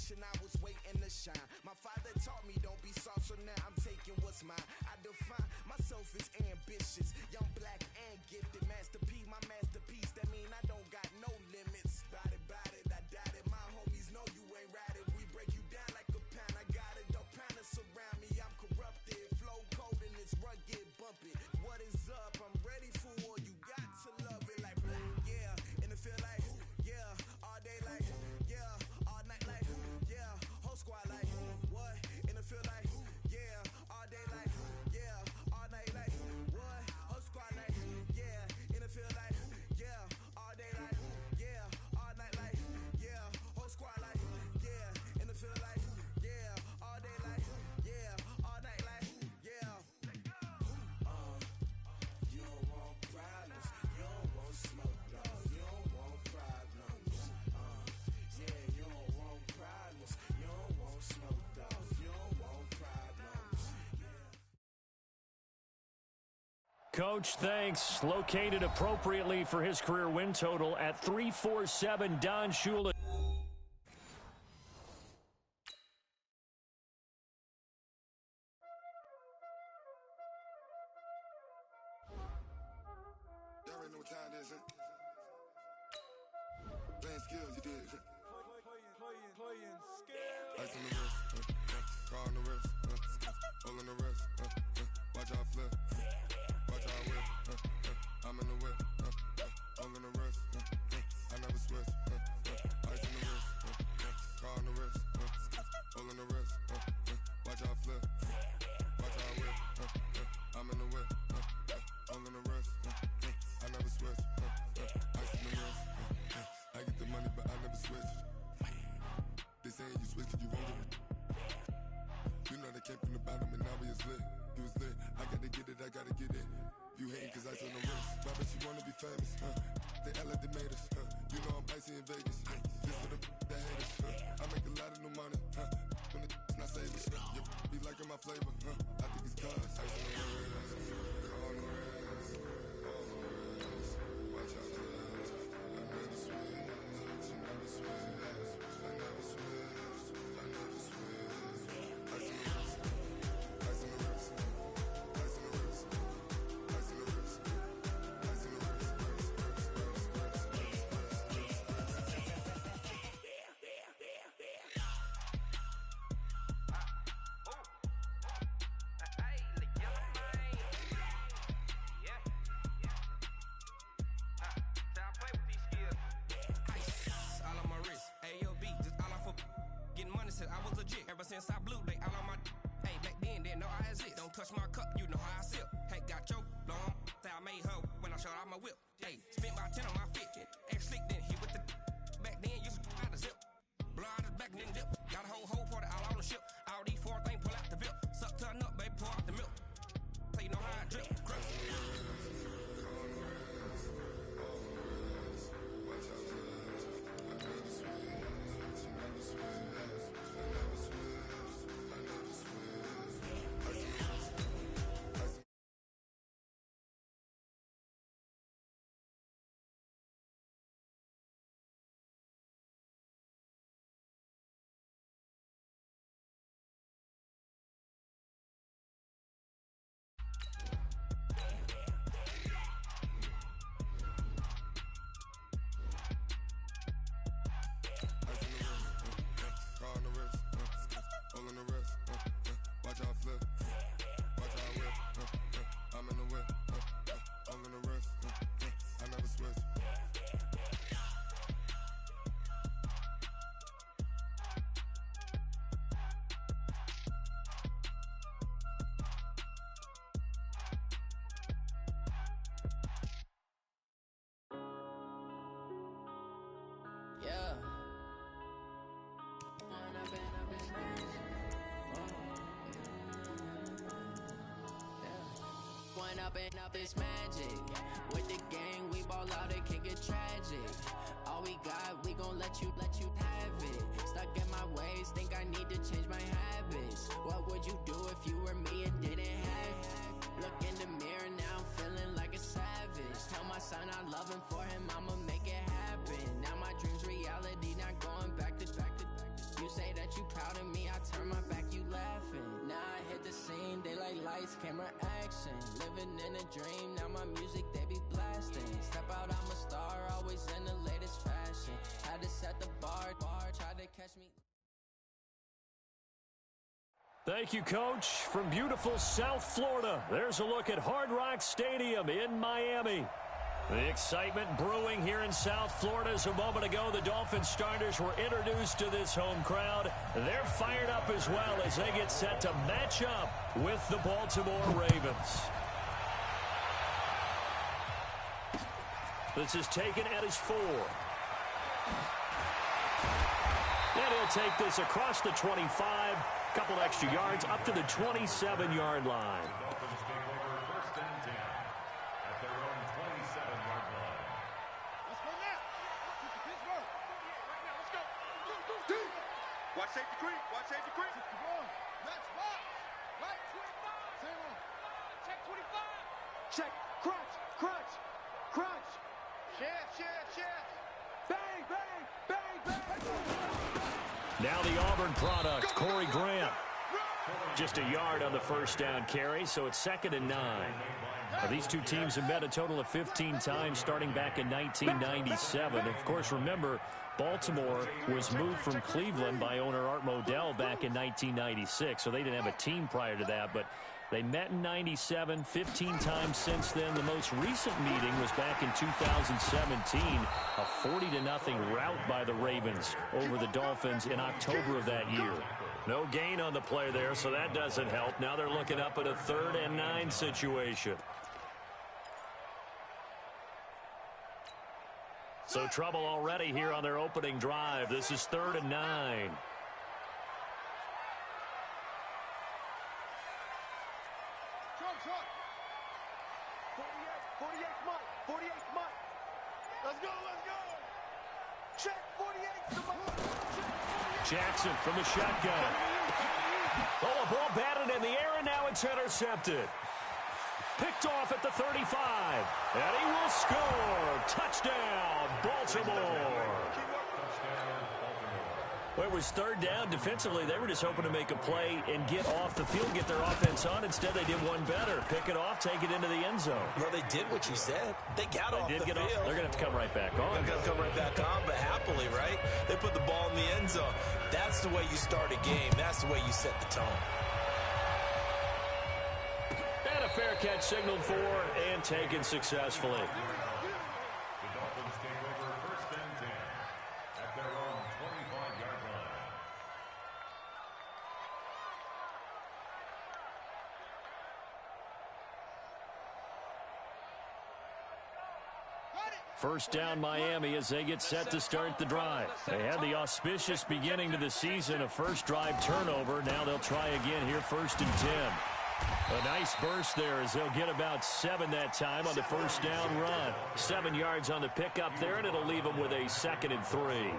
generation, I was waiting to shine. My father taught me don't be soft, so now I'm taking what's mine. I define myself as ambitious, young, black, and gifted. Master P, my masterpiece, that mean I don't got no limits. Bout it, I doubt it. My homies know you ain't ratted. We break you down like a pound. I got it, don't panic surround me. I'm corrupted, flow cold and it's rugged, bumpy. What is up? I'm ready for war. You got to love it like yeah, and it feel like yeah, all day like yeah, all night like yeah, whole squad like what? And it feel like yeah, all day like yeah, all night like what? Whole squad like yeah, and it feel like yeah, all day like yeah, all night like yeah, whole squad like yeah, and it feel like yeah, all day like yeah, all night like yeah. You don't want problems, you don't want smoke, no, you don't want problems. Yeah, you don't want problems, you don't want smoke, dog, you don't want problems. Coach, thanks. Located appropriately for his career win total at 347, Don Shula. Y'all already know what time it is, huh? Playing skills, you did. Playing skills. Ice on the wrist, car on the wrist, hole in the wrist, watch out flip, watch out whip, I'm in the whip, hole in the wrist, I never switch, ice on the wrist, car on the wrist, hole in the wrist, watch out flip, watch out whip, I'm in the whip, hole in the wrist, I never switch, ice on the wrist, I get the money but I never switch. They saying you switch cause you won't get it. You know they came from the bottom and now we is lit. You was lit, I gotta get it, I gotta get it. You hating cause ice on the wrist. Why bet you wanna be famous, They act like they made us, You know I'm icy in Vegas, This for the haters, I make a lot of new money, When it's not savers, You be liking my flavor, I think it's cause ice on the wrist, on the wrist, on the wrist. Watch out for this, I never switch, I never switch. I never switch, I never switch. Ice on the wrist, ice on the wrist, ice on the wrist, ice on the wrist, ice on the wrist, I was legit. Ever since I blew, they all on my hey, back then, didn't know I exist. Don't touch my cup, you know how I sip. Hey, got your long, say I made her when I showed out my whip. Hey, spent about 10 on my fit. Ex slick, then hit with the back then, used to out the zip. Blow out his back, then dip. Got a whole party all on the ship. All these four things, pull out the VIP. Suck, turn up, baby, pour out the milk. So you know how I drip. Up this magic with the gang, we ball out, it can get tragic. All we got, we gon' let you have it. Stuck in my ways, think I need to change my habits. What would you do if you were me and didn't have it? Look in the mirror, now I'm feeling like a savage. Tell my son I love him, for him I'ma make it happen. Now my dreams reality, not going back to. You say that lights, camera action. Living in a dream, now my music they be blasting. Step out, I'm a star, always in the latest fashion. Had to set the bar, tried to catch me. Thank you, Coach. From beautiful South Florida, there's a look at Hard Rock Stadium in Miami. The excitement brewing here in South Florida as a moment ago the Dolphins starters were introduced to this home crowd. They're fired up as well as they get set to match up with the Baltimore Ravens. This is taken at his 4. And he'll take this across the 25, couple extra yards up to the 27-yard line. Watch safety creep. Watch safety creep. Let's walk. Right 25. Same on. Check 25. Check. Crunch. Crunch. Crunch. Share. Bang, bang, bang, bang. Now the Auburn product, Corey Grant. Just a yard on the first down carry, so it's 2nd and 9. Now, these two teams have met a total of 15 times starting back in 1997. Of course, remember, Baltimore was moved from Cleveland by owner Art Modell back in 1996, so they didn't have a team prior to that, but they met in 97, 15 times since then. The most recent meeting was back in 2017, a 40-0 rout by the Ravens over the Dolphins in October of that year. No gain on the play there, so that doesn't help. Now they're looking up at a 3rd and 9 situation. So trouble already here on their opening drive. This is 3rd and 9. Trump. 48 month. Let's go. Check 48 month. Jackson from the shotgun. Oh, a ball batted in the air, and now it's intercepted. Picked off at the 35. And he will score. Touchdown, Baltimore. Well, it was 3rd down. Defensively, they were just hoping to make a play and get off the field, get their offense on. Instead, they did one better. Pick it off, take it into the end zone. Well, they did what you said. They got off the field. They're going to have to come right back on. They're going to come right back on, but happily, right? They put the ball in the end zone. That's the way you start a game. That's the way you set the tone. And a fair catch signaled for and taken successfully. The Dolphins take over 1st and 10 at their own 25-yard line. First down Miami as they get set to start the drive. They had the auspicious beginning to the season, a first drive turnover. Now they'll try again here, 1st and 10. A nice burst there as they'll get about 7 that time on the first down run. 7 yards on the pickup there, and it'll leave them with a 2nd and 3.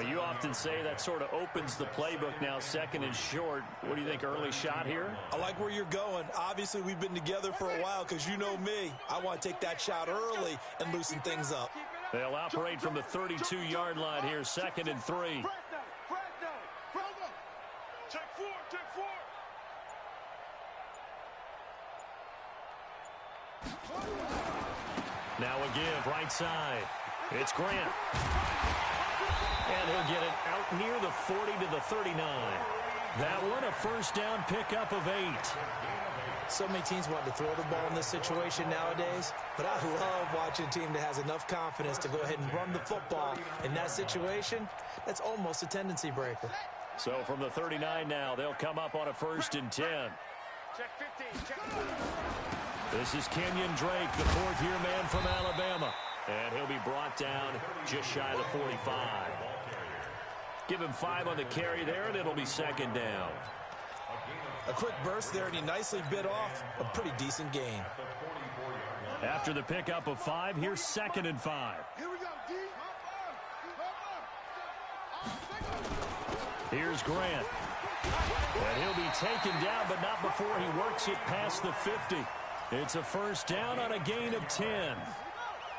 You often say that sort of opens the playbook now, 2nd and short. What do you think, early shot here? I like where you're going. Obviously, we've been together for a while because you know me. I want to take that shot early and loosen things up. They'll operate from the 32-yard line here, 2nd and 3. Check 4. Now a give, right side. It's Grant. And he'll get it out near the 40 to the 39. That one, a first down pickup of 8. So many teams want to throw the ball in this situation nowadays, but I love watching a team that has enough confidence to go ahead and run the football. In that situation, that's almost a tendency breaker. So from the 39 now, they'll come up on a 1st and 10. Check 15. Check. This is Kenyon Drake, the 4th-year man from Alabama. And he'll be brought down just shy of the 45. Give him 5 on the carry there, and it'll be 2nd down. A quick burst there, and he nicely bit off a pretty decent gain. After the pickup of 5, here's 2nd and 5. Here we go, D. Here's Grant. And he'll be taken down, but not before he works it past the 50. It's a first down on a gain of 10.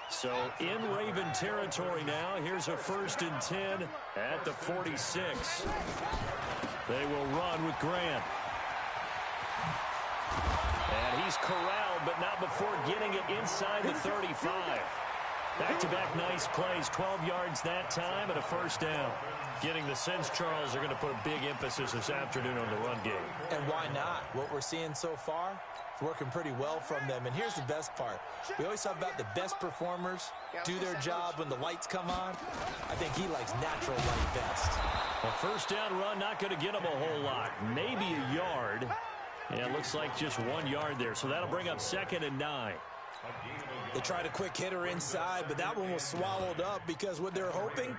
So in Raven territory now. Here's a 1st and 10 at the 46. They will run with Grant. And he's corralled, but not before getting it inside the 35. Back-to-back nice plays, 12 yards that time and a first down. Getting the sense, Charles, are going to put a big emphasis this afternoon on the run game. And why not? What we're seeing so far is working pretty well from them. And here's the best part. We always talk about the best performers do their job when the lights come on. I think he likes natural light best. A first down run, not going to get him a whole lot. Maybe a yard. Yeah, it looks like just 1 yard there. So that'll bring up 2nd and 9. They tried a quick hitter inside, but that one was swallowed up because what they're hoping,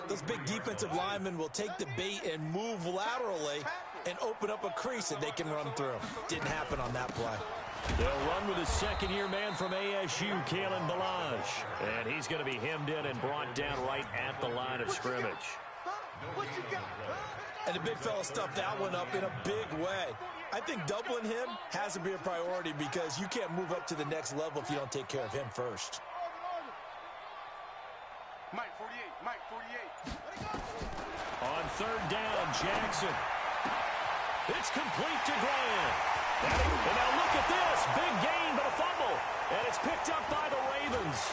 those big defensive linemen will take the bait and move laterally and open up a crease that they can run through. Didn't happen on that play. They'll run with his second-year man from ASU, Kalen Ballage. And he's going to be hemmed in and brought down right at the line of scrimmage. And the big fella stuffed that one up in a big way. I think doubling him has to be a priority because you can't move up to the next level if you don't take care of him first. Mike 48. On 3rd down, Jackson. It's complete to Graham. And now look at this. Big gain, but a fumble. And it's picked up by the Ravens.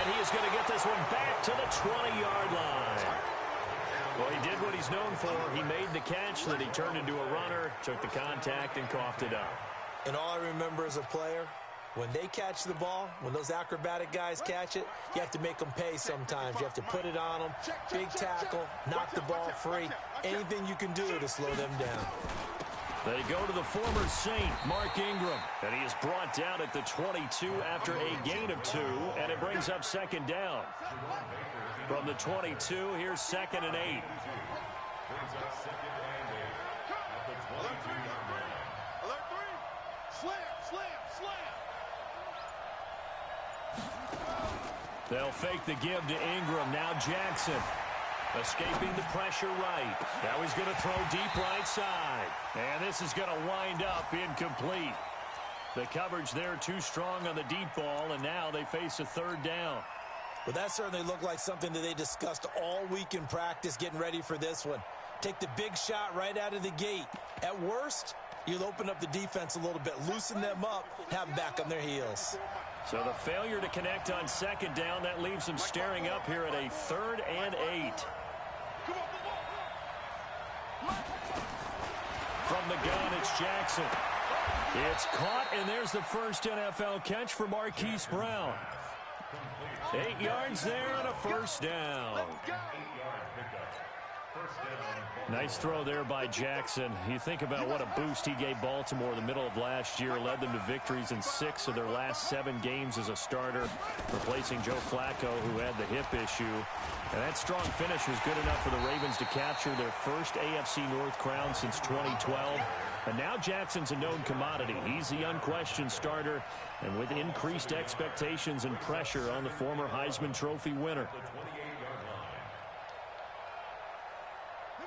And he is going to get this one back to the 20-yard line. Well, he did what he's known for. He made the catch, then he turned into a runner, took the contact, and coughed it up. And all I remember as a player, when they catch the ball, when those acrobatic guys catch it, you have to make them pay sometimes. You have to put it on them, big tackle, knock the ball free, anything you can do to slow them down. They go to the former Saint, Mark Ingram, and he is brought down at the 22 after a gain of 2, and it brings up 2nd down. From the 22, here's 2nd and 8. Brings up 2nd and 8 at the 22-yard line. Alert 3. Slam. They'll fake the give to Ingram. Now Jackson escaping the pressure right. Now he's going to throw deep right side. And this is going to wind up incomplete. The coverage there too strong on the deep ball, and now they face a 3rd down. Well, that certainly looked like something that they discussed all week in practice getting ready for this one. Take the big shot right out of the gate. At worst, you'll open up the defense a little bit, loosen them up, have them back on their heels. So the failure to connect on 2nd down, that leaves them staring up here at a 3rd and 8. From the gun, it's Jackson. It's caught, and there's the first NFL catch for Marquise Brown. 8 yards there and a first down. Nice throw there by Jackson. You think about what a boost he gave Baltimore in the middle of last year, led them to victories in 6 of their last 7 games as a starter, replacing Joe Flacco, who had the hip issue. And that strong finish was good enough for the Ravens to capture their first AFC North crown since 2012. And now Jackson's a known commodity. He's the unquestioned starter, and with increased expectations and pressure on the former Heisman Trophy winner.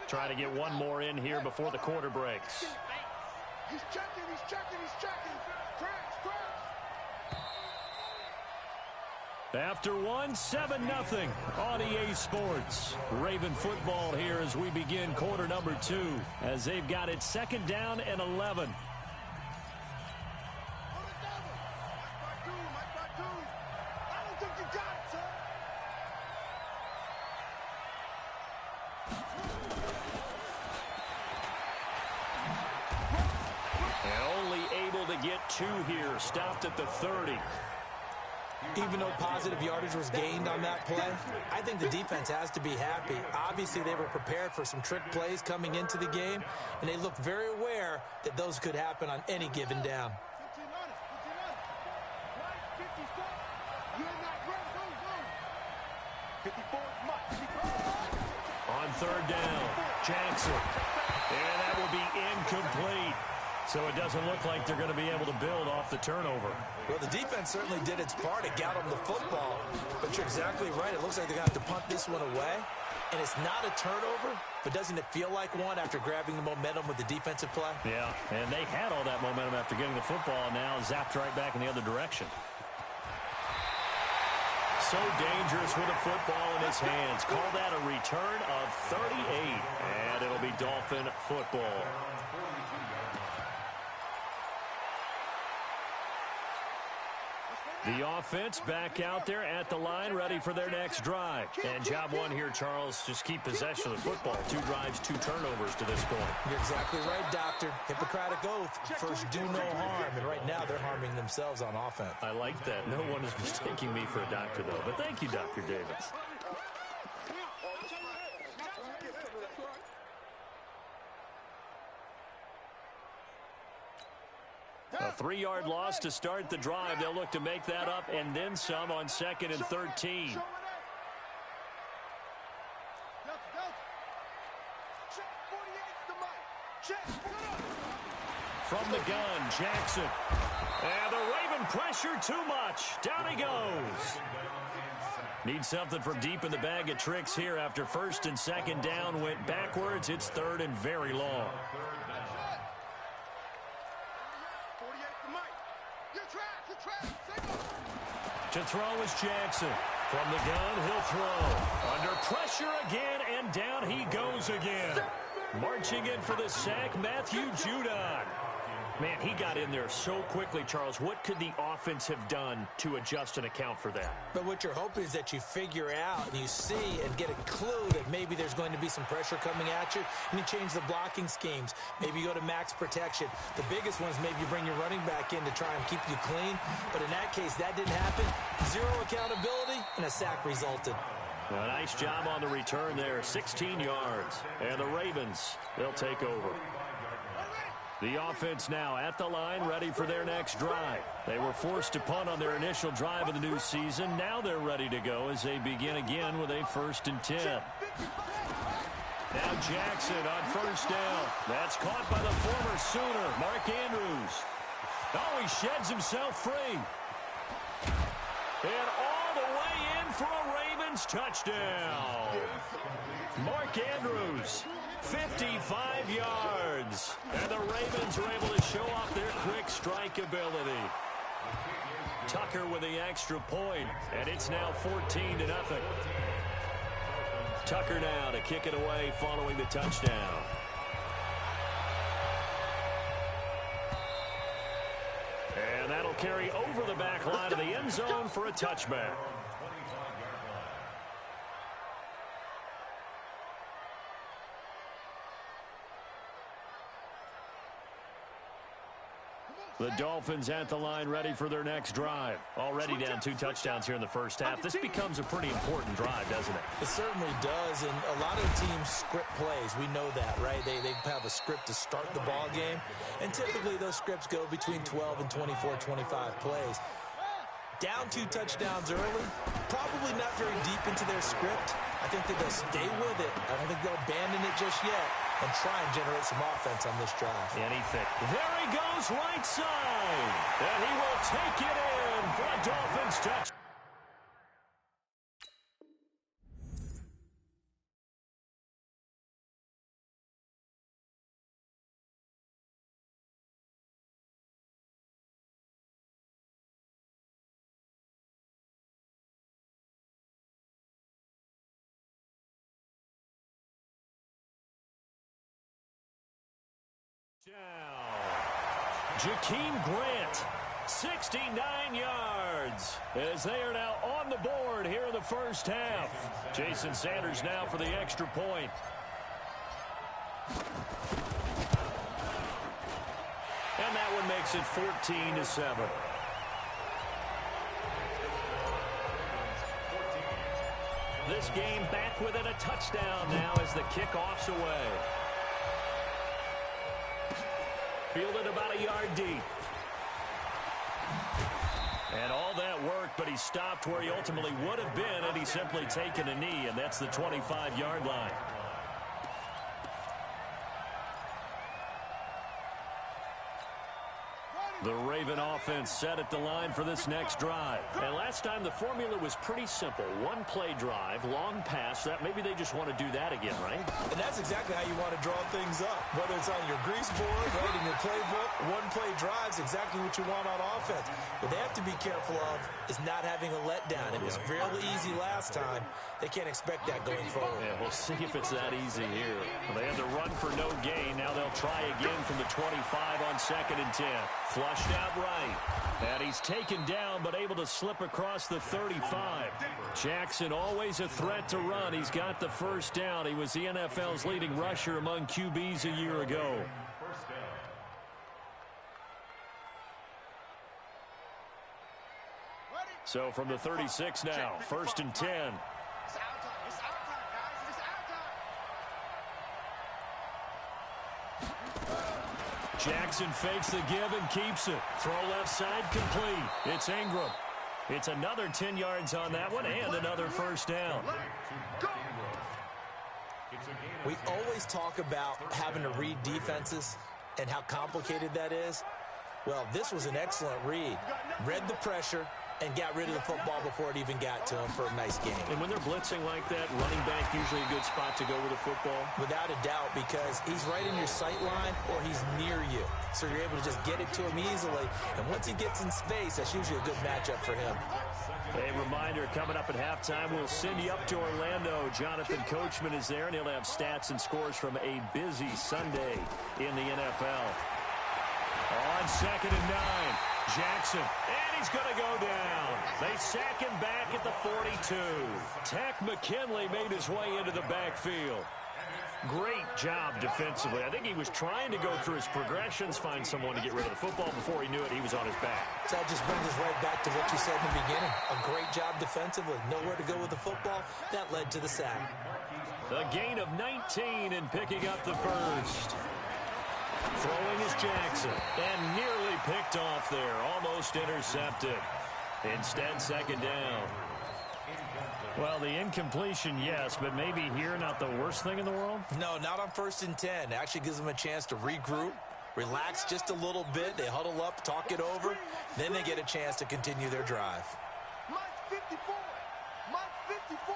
Trying to get one more in here before the quarter breaks. He's checking. Cracks. After one, 7-0 on EA Sports. Raven football here as we begin quarter number 2, as they've got it 2nd down and 11. And only able to get 2 here, stopped at the 30. Even though positive yardage was gained on that play, I think the defense has to be happy. Obviously, they were prepared for some trick plays coming into the game, and they looked very aware that those could happen on any given down. On 3rd down, Jackson. And that will be incomplete. So it doesn't look like they're going to be able to build off the turnover. Well, the defense certainly did its part to get them the football. But you're exactly right. It looks like they're going to have to punt this one away. And it's not a turnover, but doesn't it feel like one after grabbing the momentum with the defensive play? Yeah, and they had all that momentum after getting the football, and now zapped right back in the other direction. So dangerous with a football in his hands. Call that a return of 38, and it'll be Dolphin football. The offense back out there at the line, ready for their next drive. And job one here, Charles, just keep possession of the football. 2 drives, 2 turnovers to this point. You're exactly right, Doctor. Hippocratic oath. First, do no harm. And right now, they're harming themselves on offense. I like that. No one is mistaking me for a doctor, though. But thank you, Dr. Davis. A 3-yard loss to start the drive. They'll look to make that up and then some on 2nd and 13. From the gun, Jackson. And the Raven pressure too much. Down he goes. Need something from deep in the bag of tricks here after 1st and 2nd down went backwards. It's 3rd and very long. To throw is Jackson. From the gun, he'll throw. Under pressure again, and down he goes again. Marching in for the sack, Matthew Judon. Man, he got in there so quickly, Charles. What could the offense have done to adjust and account for that? But what you're hoping is that you figure out and you see and get a clue that maybe there's going to be some pressure coming at you, and you change the blocking schemes. Maybe you go to max protection. The biggest one is maybe you bring your running back in to try and keep you clean. But in that case, that didn't happen. 0 accountability, and a sack resulted. A nice job on the return there. 16 yards. And the Ravens, they'll take over. The offense now at the line, ready for their next drive. They were forced to punt on their initial drive of the new season. Now they're ready to go as they begin again with a 1st and 10. Now Jackson on 1st down. That's caught by the former Sooner, Mark Andrews. Oh, he sheds himself free. And all the way in for a Ravens touchdown. Mark Andrews. 55 yards. And the Ravens are able to show off their quick strike ability. Tucker with the extra point, and it's now 14-0. Tucker now to kick it away following the touchdown. And that'll carry over the back line of the end zone for a touchback. The Dolphins at the line, ready for their next drive. Already down 2 touchdowns here in the first half. This becomes a pretty important drive, doesn't it? It certainly does, and a lot of teams script plays. We know that, right? They have a script to start the ball game, and typically those scripts go between 12 and 24, 25 plays. Down 2 touchdowns early, probably not very deep into their script. I think that they'll stay with it. I don't think they'll abandon it just yet and try and generate some offense on this drive. Anything. There he goes, right side. And he will take it in for a Dolphins touch. Jakeem Grant, 69 yards, as they are now on the board here in the first half. Jason Sanders now for the extra point. And that one makes it 14-7. This game back within a touchdown now as the kickoff's away. Fielded about a yard deep. And all that work, but he stopped where he ultimately would have been had he simply taken a knee, and that's the 25-yard line. The Raven offense set at the line for this next drive. And last time the formula was pretty simple. 1 play drive, long pass. That maybe they just want to do that again, right? And that's exactly how you want to draw things up. Whether it's on your grease board, right, in your playbook, one-play drives, exactly what you want on offense. What they have to be careful of is not having a letdown. It was real easy last time. They can't expect that going forward. Yeah, we'll see if it's that easy here. Well, they had to run for no gain. Now they'll try again from the 25 on 2nd and 10. Flushed out right. And he's taken down, but able to slip across the 35. Jackson always a threat to run. He's got the first down. He was the NFL's leading rusher among QBs a year ago. So from the 36 now, 1st and 10. It's our time. It's our time, guys. It's our time. Jackson fakes the give and keeps it. Throw left side complete. It's Ingram. It's another 10 yards on that one and another first down. We always talk about having to read defenses and how complicated that is. Well, this was an excellent read. Read the pressure and got rid of the football before it even got to him for a nice game. And when they're blitzing like that, running back usually a good spot to go with the football? Without a doubt, because he's right in your sight line or he's near you. So you're able to just get it to him easily. And once he gets in space, that's usually a good matchup for him. A reminder, coming up at halftime, we'll send you up to Orlando. Jonathan Coachman is there, and he'll have stats and scores from a busy Sunday in the NFL. On 2nd and 9, Jackson, and he's going to go down. They sack him back at the 42. Tack McKinley made his way into the backfield. Great job defensively. I think he was trying to go through his progressions, find someone to get rid of the football. Before he knew it, he was on his back. That just brings us right back to what you said in the beginning. A great job defensively. Nowhere to go with the football. That led to the sack. A gain of 19 and picking up the first. Throwing is Jackson, and nearly picked off there. Almost intercepted. Instead, 2nd down. Well, the incompletion, yes, but maybe here not the worst thing in the world? No, not on 1st and 10. It actually gives them a chance to regroup, relax just a little bit. They huddle up, talk it over. Then they get a chance to continue their drive. Mike 54. Mike 54.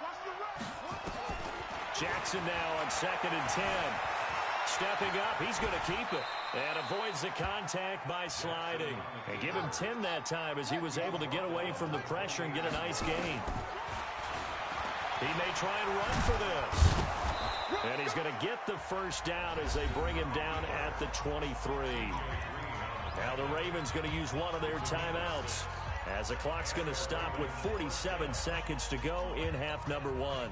Watch the run. Jackson now on 2nd and 10. Stepping up, he's going to keep it. And avoids the contact by sliding. And give him 10 that time as he was able to get away from the pressure and get a nice gain. He may try and run for this. And he's going to get the first down as they bring him down at the 23. Now the Ravens going to use one of their timeouts as the clock's going to stop with 47 seconds to go in half number 1.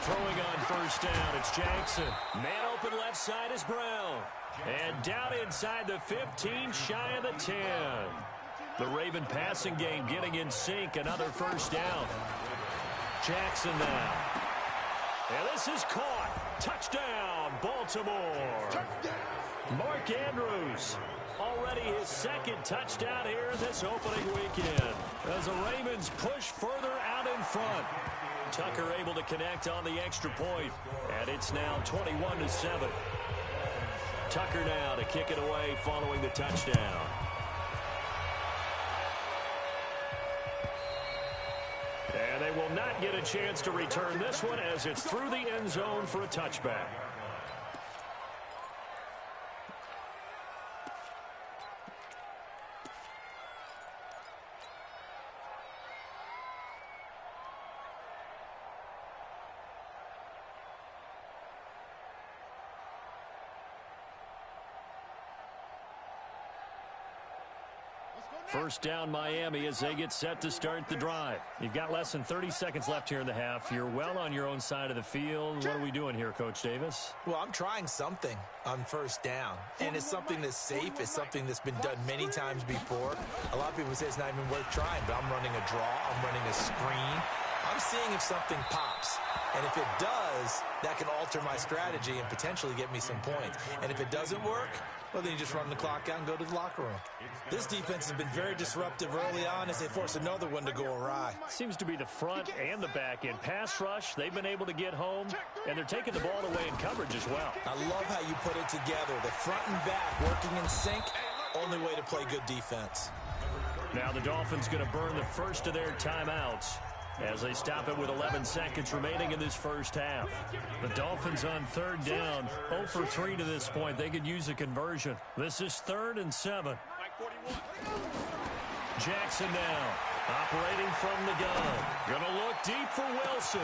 Throwing on first down, it's Jackson. Man open left side is Brown. And down inside the 15, shy of the 10. The Raven passing game getting in sync, another first down. Jackson now. And this is caught. Touchdown, Baltimore. Mark Andrews. Already his 2nd touchdown here this opening weekend. As the Ravens push further out in front. Tucker able to connect on the extra point, and it's now 21-7. Tucker now to kick it away following the touchdown. And they will not get a chance to return this one as it's through the end zone for a touchback. First down Miami as they get set to start the drive. You've got less than 30 seconds left here in the half. You're well on your own side of the field. What are we doing here, Coach Davis? Well, I'm trying something on first down. And it's something that's safe. It's something that's been done many times before. A lot of people say it's not even worth trying, but I'm running a draw. I'm running a screen. I'm seeing if something pops. And if it does, that can alter my strategy and potentially get me some points. And if it doesn't work, well, then you just run the clock out and go to the locker room. This defense has been very disruptive early on as they force another one to go awry. Seems to be the front and the back end. Pass rush, they've been able to get home, and they're taking the ball away in coverage as well. I love how you put it together. The front and back working in sync, only way to play good defense. Now the Dolphins going to burn the first of their timeouts as they stop it with 11 seconds remaining in this first half. The Dolphins on third down, 0 for 3 to this point. They could use a conversion. This is 3rd and 7. Jackson now, operating from the gun. Going to look deep for Wilson.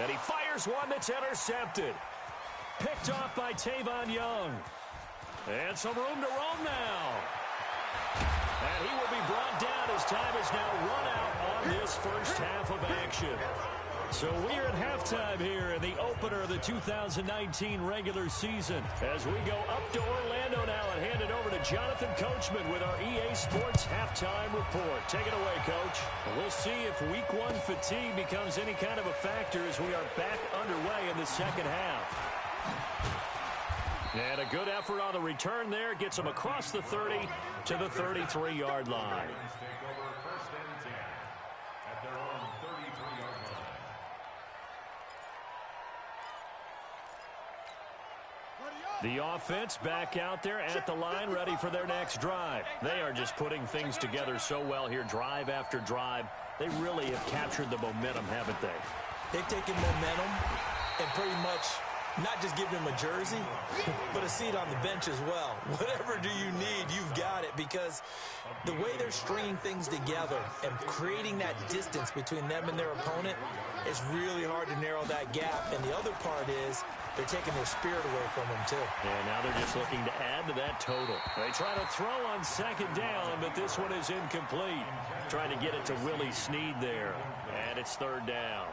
And he fires one that's intercepted. Picked off by Tavon Young. And some room to roam now. And he will be brought down as time is now run out on this first half of action. So we are at halftime here in the opener of the 2019 regular season as we go up to Orlando now and hand it over to Jonathan Coachman with our EA Sports halftime report. Take it away, Coach. We'll see if week 1 fatigue becomes any kind of a factor as we are back underway in the second half. And a good effort on the return there. Gets them across the 30 to the 33-yard line. The offense back out there at the line, ready for their next drive. They are just putting things together so well here, drive after drive. They really have captured the momentum, haven't they? They've taken momentum and pretty much not just give him a jersey, but a seat on the bench as well. Whatever do you need, you've got it, because the way they're stringing things together and creating that distance between them and their opponent is really hard to narrow that gap. And the other part is they're taking their spirit away from them, too. And now they're just looking to add to that total. They try to throw on second down, but this one is incomplete. Trying to get it to Willie Snead there, and it's 3rd down.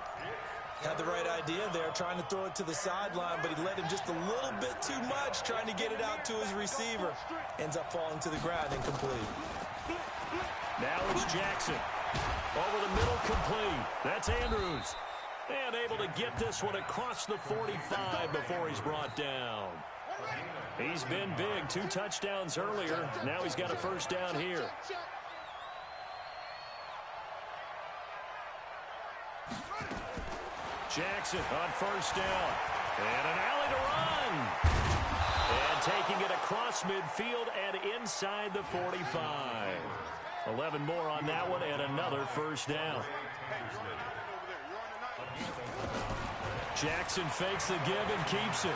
Had the right idea there, trying to throw it to the sideline, but he let him just a little bit too much, trying to get it out to his receiver. Ends up falling to the ground, incomplete. Now it's Jackson. Over the middle, complete. That's Andrews. And able to get this one across the 45 before he's brought down. He's been big, 2 touchdowns earlier. Now he's got a first down here. Jackson on first down. And an alley to run. And taking it across midfield and inside the 45. 11 more on that one and another first down. Jackson fakes the give and keeps it.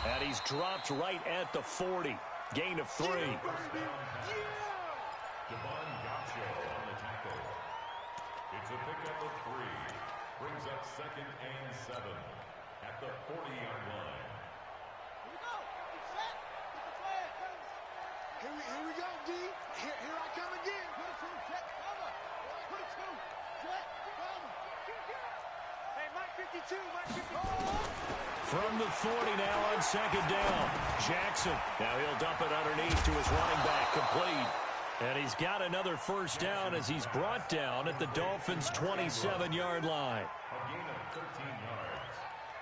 And he's dropped right at the 40. Gain of 3. It's a pickup of 3. Brings up 2nd and 7 at the 40-yard line. Here we go. Set. Here we go, D. Here I come again. 22, set, cover. 22, set, cover. Hey, Mike 52, Mike 52. From the 40 now on second down. Jackson. Now he'll dump it underneath to his running back. Complete. And he's got another first down as he's brought down at the Dolphins' 27-yard line.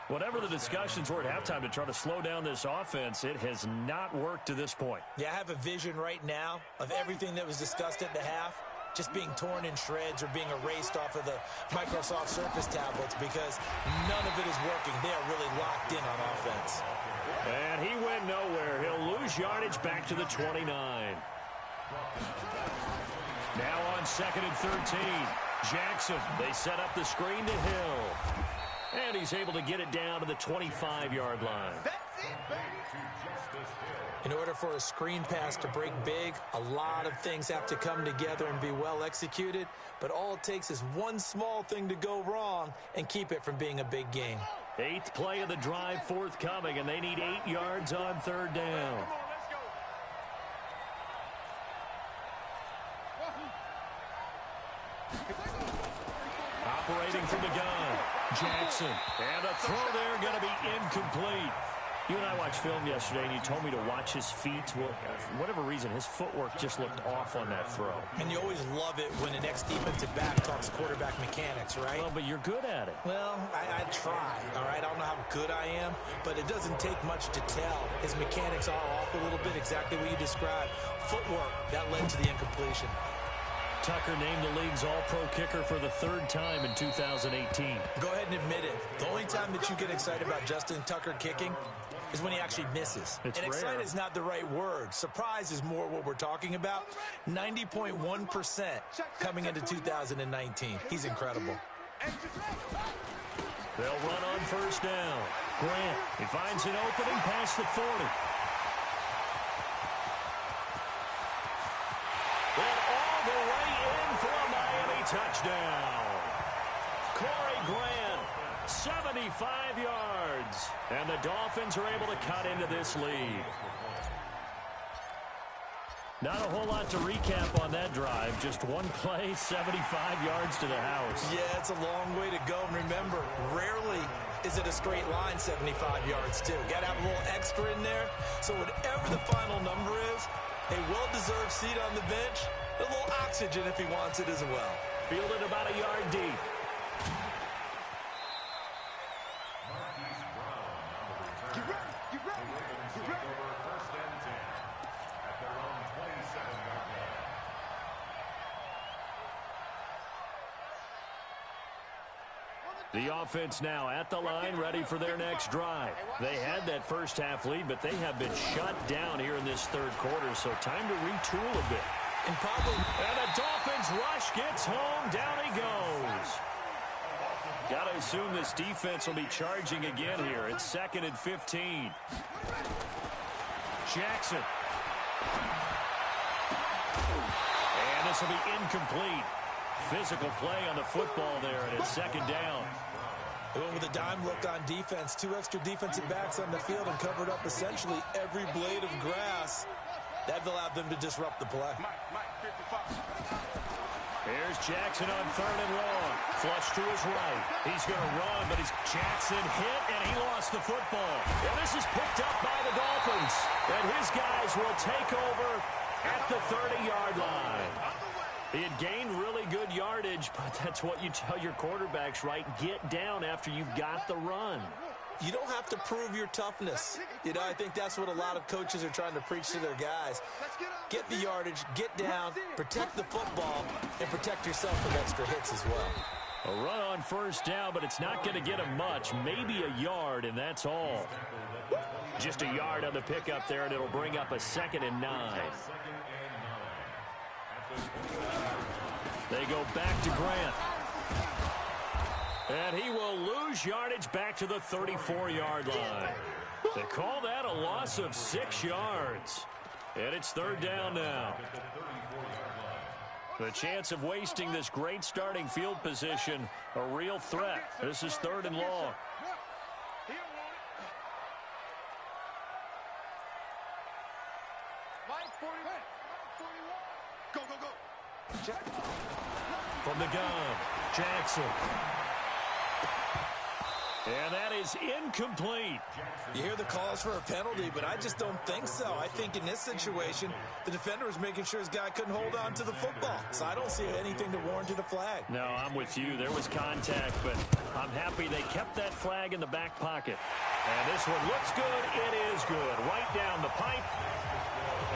Whatever the discussions were at halftime to try to slow down this offense, it has not worked to this point. Yeah, I have a vision right now of everything that was discussed at the half just being torn in shreds or being erased off of the Microsoft Surface tablets because none of it is working. They are really locked in on offense. And he went nowhere. He'll lose yardage back to the 29. Now on 2nd and 13. Jackson, they set up the screen to Hill. And he's able to get it down to the 25-yard line. In order for a screen pass to break big, a lot of things have to come together and be well executed. But all it takes is one small thing to go wrong and keep it from being a big game. 8th play of the drive forthcoming, and they need 8 yards on 3rd down. Operating from the gun, Jackson. And a throw there going to be incomplete. You and I watched film yesterday, and you told me to watch his feet. Well, for whatever reason, his footwork just looked off on that throw. And you always love it when an ex-defensive back talks quarterback mechanics, right? Well, but you're good at it. Well, I try, all right? I don't know how good I am, but it doesn't take much to tell. His mechanics are off a little bit, exactly what you described. Footwork, that led to the incompletion. Tucker named the league's all-pro kicker for the 3rd time in 2018. Go ahead and admit it. The only time that you get excited about Justin Tucker kicking is when he actually misses. It's and rare. excited is not the right word. Surprise is more what we're talking about. 90.1% coming into 2019. He's incredible. They'll run on first down. Grant, he finds an opening past the 40. And all the way in for a Miami touchdown. Corey Grant, 75 yards. And the Dolphins are able to cut into this lead. Not a whole lot to recap on that drive. Just one play, 75 yards to the house. Yeah, it's a long way to go. And remember, rarely is it a straight line 75 yards, too. Got to have a little extra in there. So whatever the final number is, a well-deserved seat on the bench, a little oxygen if he wants it as well. Fielded about a yard deep. The offense now at the line, ready for their next drive. They had that first half lead, but they have been shut down here in this third quarter, so time to retool a bit. And the Dolphins rush gets home. Down he goes. Got to assume this defense will be charging again here. It's 2nd and 15. Jackson. And this will be incomplete. Physical play on the football there, and it's 2nd down. With a dime look on defense, 2 extra defensive backs on the field and covered up essentially every blade of grass. That allowed them to disrupt the play. Here's Jackson on 3rd and long. Flush to his right. He's going to run, but Jackson hit, and he lost the football. And this is picked up by the Dolphins. And his guys will take over at the 30-yard line. He had gained really good yardage, but that's what you tell your quarterbacks, right? Get down after you've got the run. You don't have to prove your toughness. I think that's what a lot of coaches are trying to preach to their guys. Get the yardage, get down, protect the football, and protect yourself with extra hits as well. A run on first down, but it's not going to get him much. Maybe a yard, and that's all. Just a yard on the pickup there, and it'll bring up a 2nd and 9. They go back to Grant. And he will lose yardage back to the 34-yard line. They call that a loss of 6 yards. And it's 3rd down now. The chance of wasting this great starting field position, a real threat. This is 3rd and long. From the gun, Jackson. And that is incomplete. You hear the calls for a penalty, but I just don't think so. I think in this situation, the defender was making sure his guy couldn't hold on to the football. So I don't see anything to warrant a flag. No, I'm with you. There was contact, but I'm happy they kept that flag in the back pocket. And this one looks good. It is good. Right down the pipe.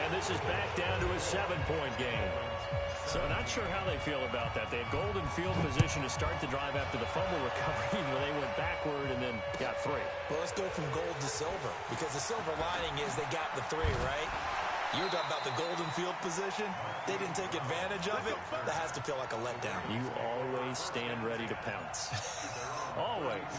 And this is back down to a 7-point game. So not sure how they feel about that. They had golden field position to start the drive after the fumble recovery, but they went backward and then got 3. Well, let's go from gold to silver, because the silver lining is they got the 3, right? You were talking about the golden field position. They didn't take advantage of it. That has to feel like a letdown. You always stand ready to pounce. Always.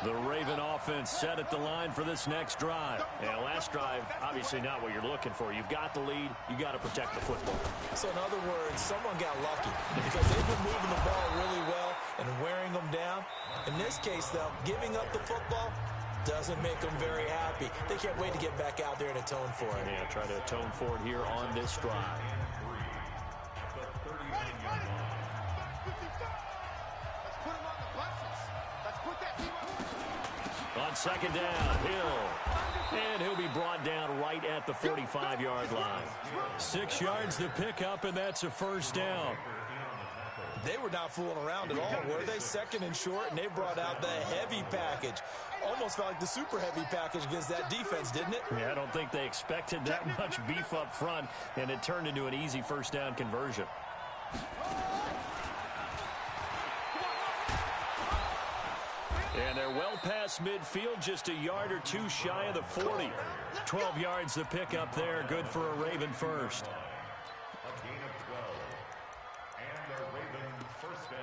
The Raven offense set at the line for this next drive. And last drive, obviously not what you're looking for. You've got the lead. You got to protect the football. So in other words, someone got lucky because they've been moving the ball really well and wearing them down. In this case, though, giving up the football doesn't make them very happy. They can't wait to get back out there and atone for it. Yeah, try to atone for it here on this drive. On 2nd down, Hill. And he'll be brought down right at the 45-yard line. 6 yards to pick up, and that's a 1st down. They were not fooling around at all, were they? 2nd and short, and they brought out the heavy package. Almost felt like the super heavy package against that defense, didn't it? Yeah, I don't think they expected that much beef up front, and it turned into an easy 1st down conversion. And they're well past midfield, just a yard or two shy of the 40. 12 yards to pick up there, good for a Raven first. A gain of 12. And the Ravens first down.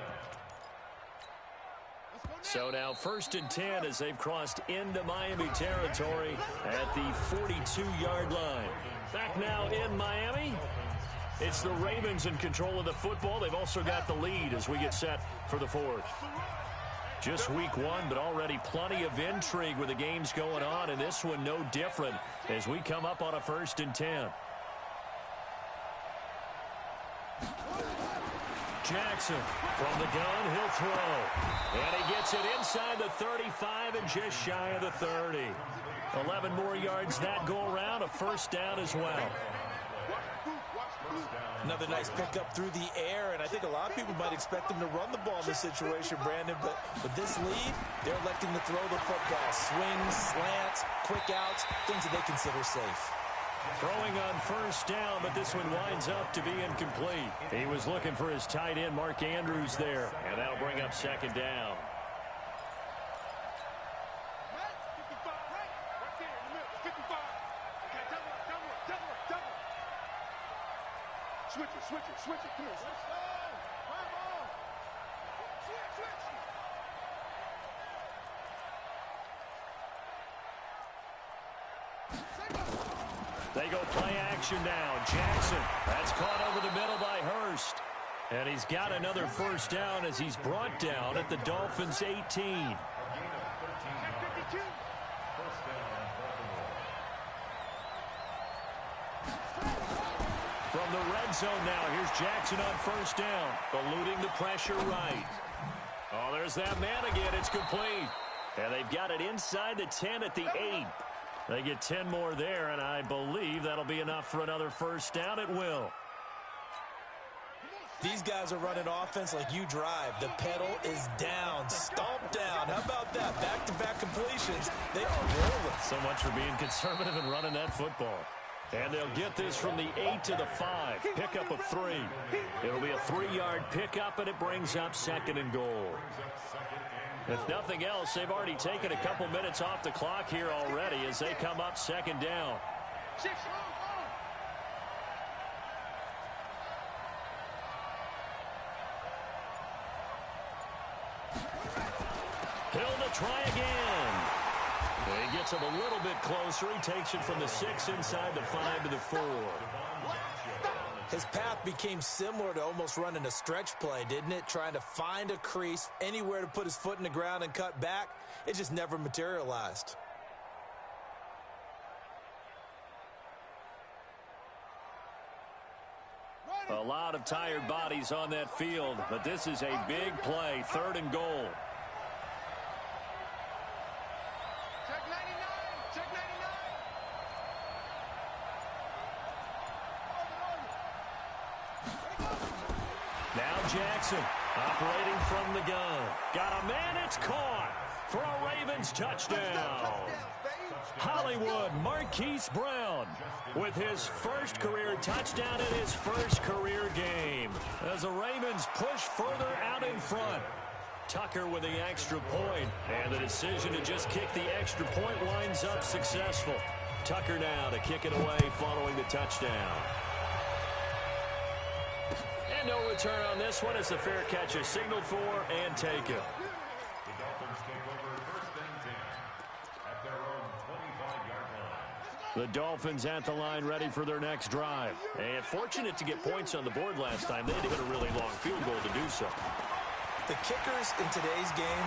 So now 1st and 10 as they've crossed into Miami territory at the 42-yard line. Back now in Miami. It's the Ravens in control of the football. They've also got the lead as we get set for the 4th. Just week 1, but already plenty of intrigue with the games going on, and this one no different as we come up on a 1st and 10. Jackson from the gun, he'll throw. And he gets it inside the 35 and just shy of the 30. 11 more yards that go around, a 1st down as well. Another nice pickup through the air, and I think a lot of people might expect them to run the ball in this situation, Brandon, but with this lead, they're electing to throw the football. Swings, slants, quick outs, things that they consider safe. Throwing on 1st down, but this one winds up to be incomplete. He was looking for his tight end, Mark Andrews, there, and that'll bring up 2nd down. Switch it, come here. They go play action now. Jackson, that's caught over the middle by Hurst. And he's got another 1st down as he's brought down at the Dolphins' 18. From the red zone now, here's Jackson on 1st down, eluding the pressure right. Oh, there's that man again. It's complete. And they've got it inside the 10 at the 8. They get 10 more there, and I believe that'll be enough for another 1st down. It will. These guys are running offense like you drive. The pedal is down, stomp down. How about that? Back-to-back completions. They are rolling. So much for being conservative and running that football. And they'll get this from the 8 to the 5. Pickup of 3. It'll be a 3-yard pickup, and it brings up 2nd and goal. If nothing else, they've already taken a couple minutes off the clock here already as they come up 2nd down. Hill to try again. He gets him a little bit closer. He takes it from the 6 inside the 5 to the 4. His path became similar to almost running a stretch play, didn't it? Trying to find a crease, anywhere to put his foot in the ground and cut back. It just never materialized. A lot of tired bodies on that field, but this is a big play. 3rd and goal. Jackson operating from the gun. Got a man, it's caught for a Ravens touchdown. Hollywood Marquise Brown with his 1st career touchdown in his 1st career game as the Ravens push further out in front. Tucker with the extra point, and the decision to just kick the extra point winds up successful. Tucker now to kick it away following the touchdown. And no return on this one as the fair catch is signaled for and taken. The Dolphins take over 1st and 10 at their own 25-yard line. The Dolphins at the line ready for their next drive. And fortunate to get points on the board last time. They had to hit a really long field goal to do so. The kickers in today's game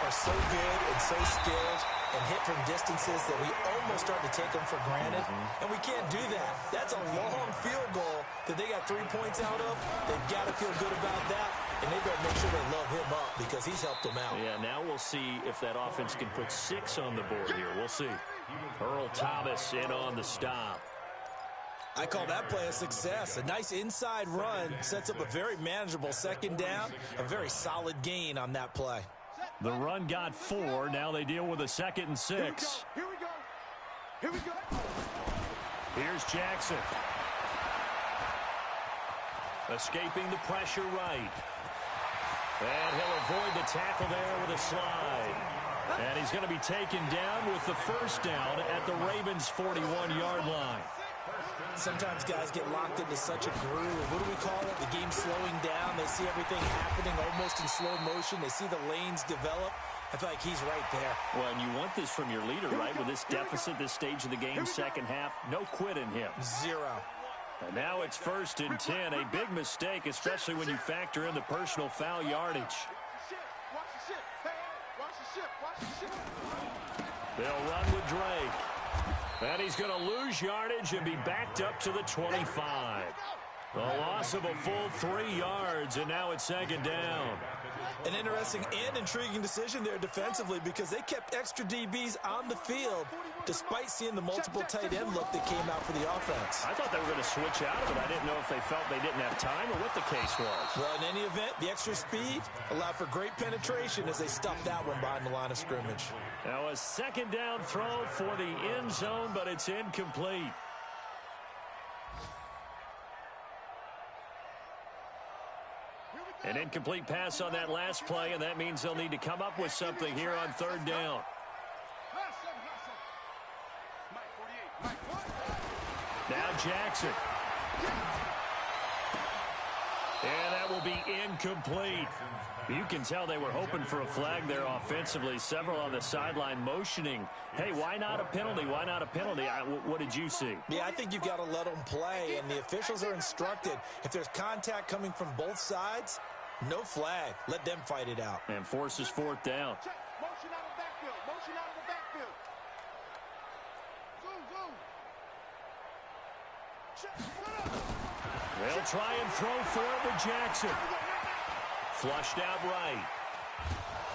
are so good and so skilled and hit from distances that we almost start to take them for granted. And we can't do that. That's a long field goal that they got 3 points out of. They've got to feel good about that, and they better make sure they love him up because he's helped them out. Yeah, now we'll see if that offense can put 6 on the board here. We'll see. Earl Thomas in on the stop. I call that play a success. A nice inside run sets up a very manageable 2nd down, a very solid gain on that play. The run got 4. Now they deal with a 2nd and 6. Here we go. Here we go. Here's Jackson. Escaping the pressure right. And he'll avoid the tackle there with a slide. And he's going to be taken down with the first down at the Ravens' 41-yard line. Sometimes guys get locked into such a groove. What do we call it? The game's slowing down. They see everything happening almost in slow motion. They see the lanes develop. I feel like he's right there. Well, and you want this from your leader, right? With this deficit, this stage of the game, second half, no quit in him. Zero. And now it's 1st and 10. A big mistake, especially when you factor in the personal foul yardage. They'll run with Drake. And he's going to lose yardage and be backed up to the 25. A loss of a full 3 yards, and now it's 2nd down. An interesting and intriguing decision there defensively because they kept extra DBs on the field despite seeing the multiple tight end look that came out for the offense. I thought they were going to switch out of it. I didn't know if they felt they didn't have time or what the case was. Well, in any event, the extra speed allowed for great penetration as they stuffed that one behind the line of scrimmage. Now a 2nd down throw for the end zone, but it's incomplete. An incomplete pass on that last play, and that means they'll need to come up with something here on 3rd down. Now Jackson. And that will be incomplete. You can tell they were hoping for a flag there offensively. Several on the sideline motioning. Hey, why not a penalty? Why not a penalty? What did you see? Yeah, I think you've got to let them play, and the officials are instructed. If there's contact coming from both sides, no flag. Let them fight it out. And forces 4th down. Motion out of the backfield. Motion out of the backfield. They'll try and throw for it with Jackson. Flushed out right.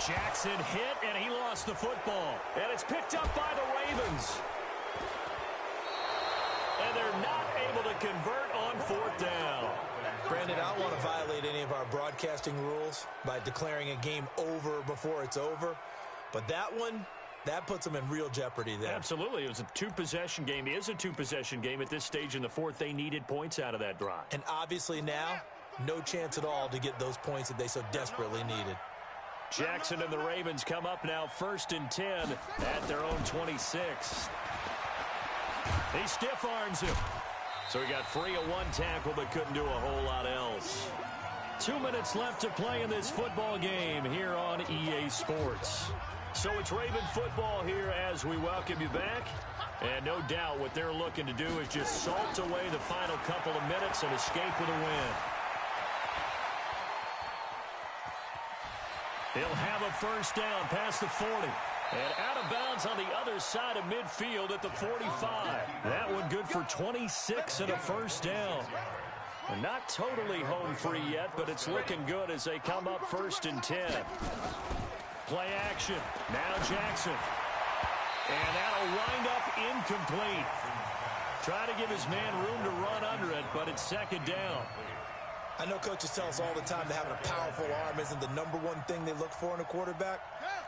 Jackson hit, and he lost the football. And it's picked up by the Ravens. And they're not able to convert on 4th down. Brandon, I don't want to violate any of our broadcasting rules by declaring a game over before it's over. But that one, that puts them in real jeopardy there. Absolutely. It was a 2-possession game. It is a 2-possession game at this stage in the 4th. They needed points out of that drive. And obviously now, no chance at all to get those points that they so desperately needed. Jackson and the Ravens come up now 1st and 10 at their own 26. He stiff-arms him. So he got free of 1 tackle but couldn't do a whole lot else. 2 minutes left to play in this football game here on EA Sports. So it's Raven football here as we welcome you back. And no doubt what they're looking to do is just salt away the final couple of minutes and escape with a win. He'll have a 1st down past the 40. And out of bounds on the other side of midfield at the 45. That one good for 26 and a 1st down. And not totally home free yet, but it's looking good as they come up 1st and 10. Play action. Now Jackson. And that'll wind up incomplete. Try to give his man room to run under it, but it's 2nd down. I know coaches tell us all the time that having a powerful arm isn't the #1 thing they look for in a quarterback.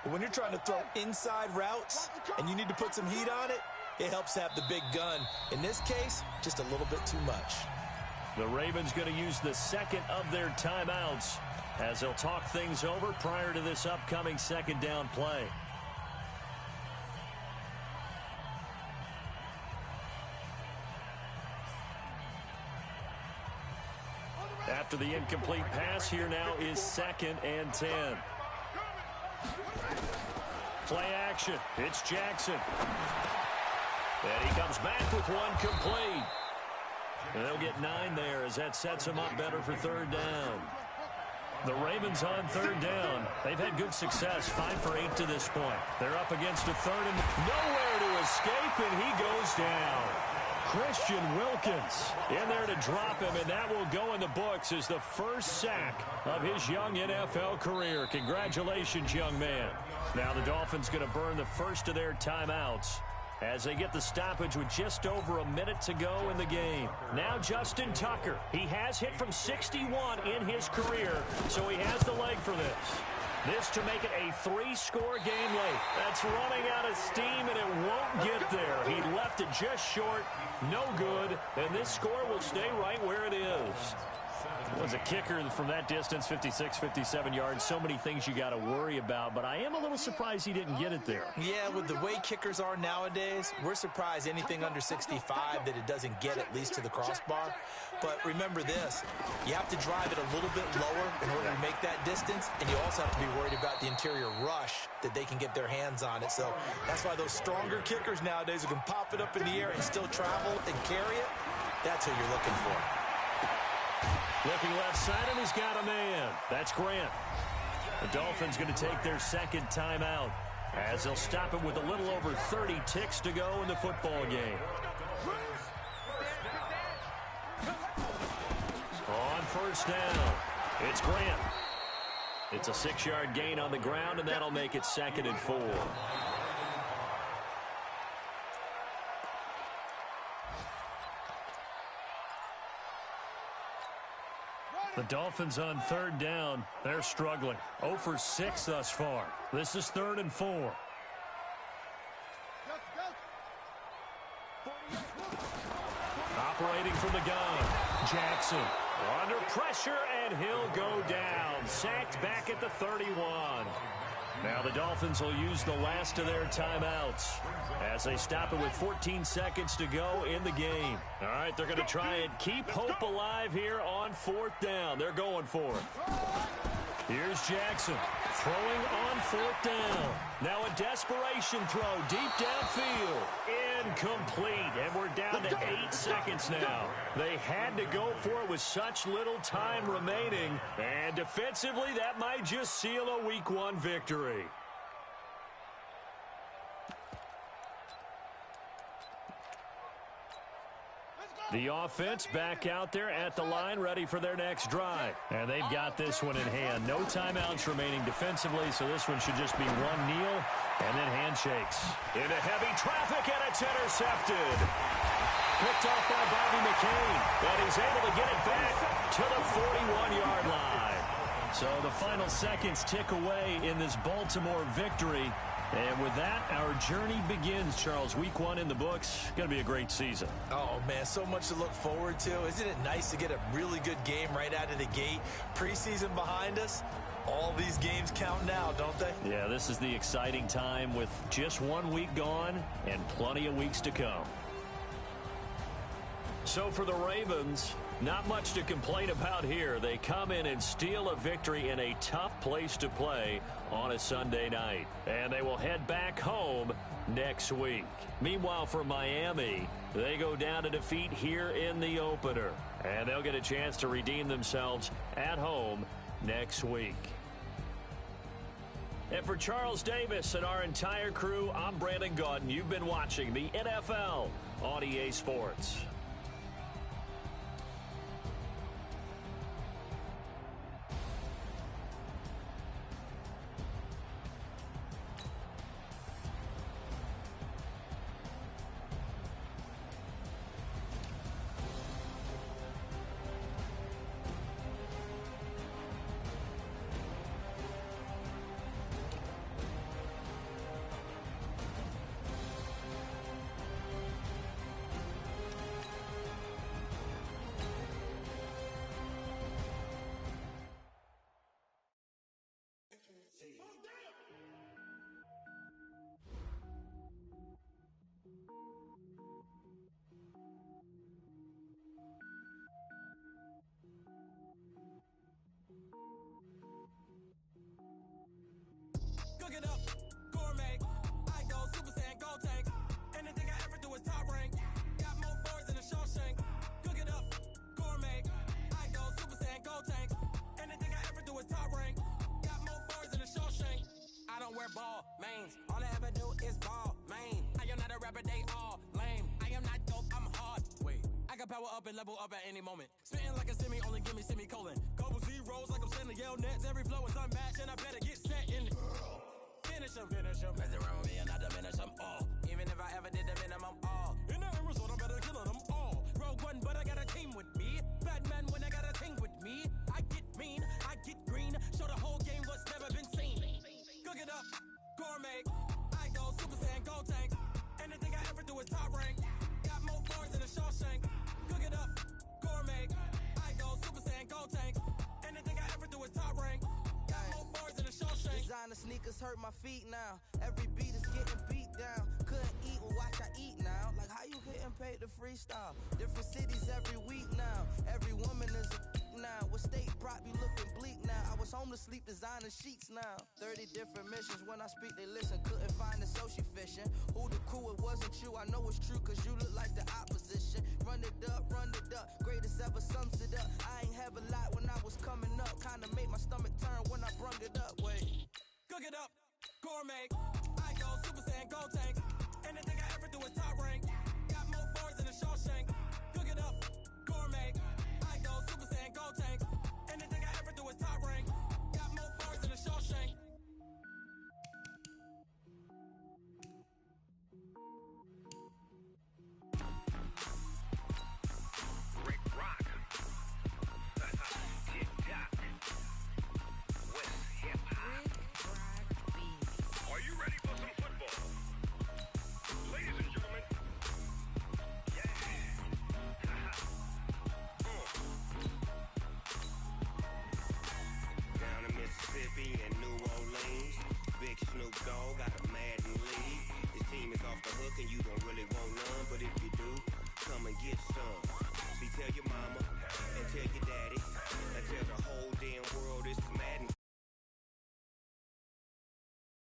But when you're trying to throw inside routes and you need to put some heat on it, it helps to have the big gun. In this case, just a little bit too much. The Ravens going to use the 2nd of their timeouts as they'll talk things over prior to this upcoming 2nd down play. After the incomplete pass, here now is 2nd and 10. Play action. It's Jackson. And he comes back with 1 complete. And they'll get 9 there as that sets them up better for 3rd down. The Ravens on 3rd down. They've had good success, 5 for 8 to this point. They're up against a 3rd and nowhere to escape, and he goes down. Christian Wilkins in there to drop him, and that will go in the books as the first sack of his young NFL career. Congratulations, young man. Now the Dolphins going to burn the first of their timeouts as they get the stoppage with just over a minute to go in the game. Now Justin Tucker. He has hit from 61 in his career, so he has the leg for this. This to make it a 3-score game late. That's running out of steam, and it won't get there. He left it just short. No good. And this score will stay right where it is. Was a kicker from that distance, 56, 57 yards. So many things you got to worry about, but I am a little surprised he didn't get it there. Yeah, with the way kickers are nowadays, we're surprised anything under 65 that it doesn't get at least to the crossbar. But remember this, you have to drive it a little bit lower in order to make that distance, and you also have to be worried about the interior rush that they can get their hands on it. So that's why those stronger kickers nowadays who can pop it up in the air and still travel and carry it, that's who you're looking for. Looking left side, and he's got a man. That's Grant. The Dolphins going to take their second timeout as they'll stop it with a little over 30 ticks to go in the football game. On first down, it's Grant. It's a 6-yard gain on the ground, and that'll make it 2nd and 4. The Dolphins on 3rd down. They're struggling. 0 for 6 thus far. This is 3rd and 4. Operating from the gun, Jackson. Under pressure, and he'll go down. Sacked back at the 31. Now the Dolphins will use the last of their timeouts as they stop it with 14 seconds to go in the game. All right, they're going to try and keep hope alive here on 4th down. They're going for it. Here's Jackson throwing on 4th down. Now a desperation throw deep downfield. Incomplete, and we're down to 8 seconds now. They had to go for it with such little time remaining, and defensively that might just seal a Week 1 victory. The offense back out there at the line, ready for their next drive. And they've got this one in hand. No timeouts remaining defensively, so this one should just be one kneel and then handshakes. Into heavy traffic, and it's intercepted. Picked off by Bobby McCain, and he's able to get it back to the 41-yard line. So the final seconds tick away in this Baltimore victory. And with that, our journey begins, Charles. Week 1 in the books. Going to be a great season. Oh, man, so much to look forward to. Isn't it nice to get a really good game right out of the gate? Preseason behind us. All these games count now, don't they? Yeah, this is the exciting time with just 1 week gone and plenty of weeks to come. So for the Ravens, not much to complain about here. They come in and steal a victory in a tough place to play on a Sunday night. And they will head back home next week. Meanwhile, for Miami, they go down to defeat here in the opener. And they'll get a chance to redeem themselves at home next week. And for Charles Davis and our entire crew, I'm Brandon Gaudin. You've been watching the NFL on EA Sports. Cook it up, gourmet. I go Super Saiyan, go tank. Anything I ever do is top rank. Got more boys than a Shawshank. Cook it up, gourmet. I go Super Saiyan, go tank. Anything I ever do is top rank. Got more boys than a Shawshank. I don't wear ball mains. All I ever do is ball main. I am not a rapper, they all lame. I am not dope, I'm hard. Wait, I can power up and level up at any moment. Spitting like a semi, only give me semicolon. Couple zeros like I'm sending yell nets. Every flow is unmatched, and I better get set in. Finish them. Mess around with me and I diminish them all. Even if I ever did the minimum all. In the result, I'm better killing them all. Rogue One, but I got a team with me. Batman when I got a thing with me. I get mean, I get green. Show the whole game what's never been seen. Cook it up, gourmet. I go Super Saiyan, go tank. Anything I ever do is top rank. Got more boys than a Shawshank. Cook it up, gourmet. I go Super Saiyan, go tank. the sneakers hurt my feet now. Every beat is getting beat down. Couldn't eat, well watch I eat now. Like how you getting paid to freestyle? Different cities every week now. Every woman is a now. With state prop be looking bleak now. I was home to sleep designing sheets now. 30 different missions. When I speak they listen. Couldn't find it so she fishing. Who the crew, it wasn't you. I know it's true cause you look like the opposition. Run it up, greatest ever sums it up. I ain't have a lot when I was coming up. Kinda made my stomach turn when I brung it up. Wait. Cook it up, gourmet. I go Super Saiyan, gold tank. Anything I ever do is top rank. Got more bars than a Shawshank. Cook it up, gourmet. I go Super Saiyan, gold tank. Anything I ever do is top rank. Got more bars than a Shawshank. Rick Rock. Tick-tock. West hip-hop. Are you ready for some football? Ladies and gentlemen. Yeah. Down in Mississippi and New Orleans, Big Snoop Dogg got a Madden league. His team is off the hook and you don't really want none, but if you do, come and get some. See, tell your mama and tell your daddy and tell the whole damn world this is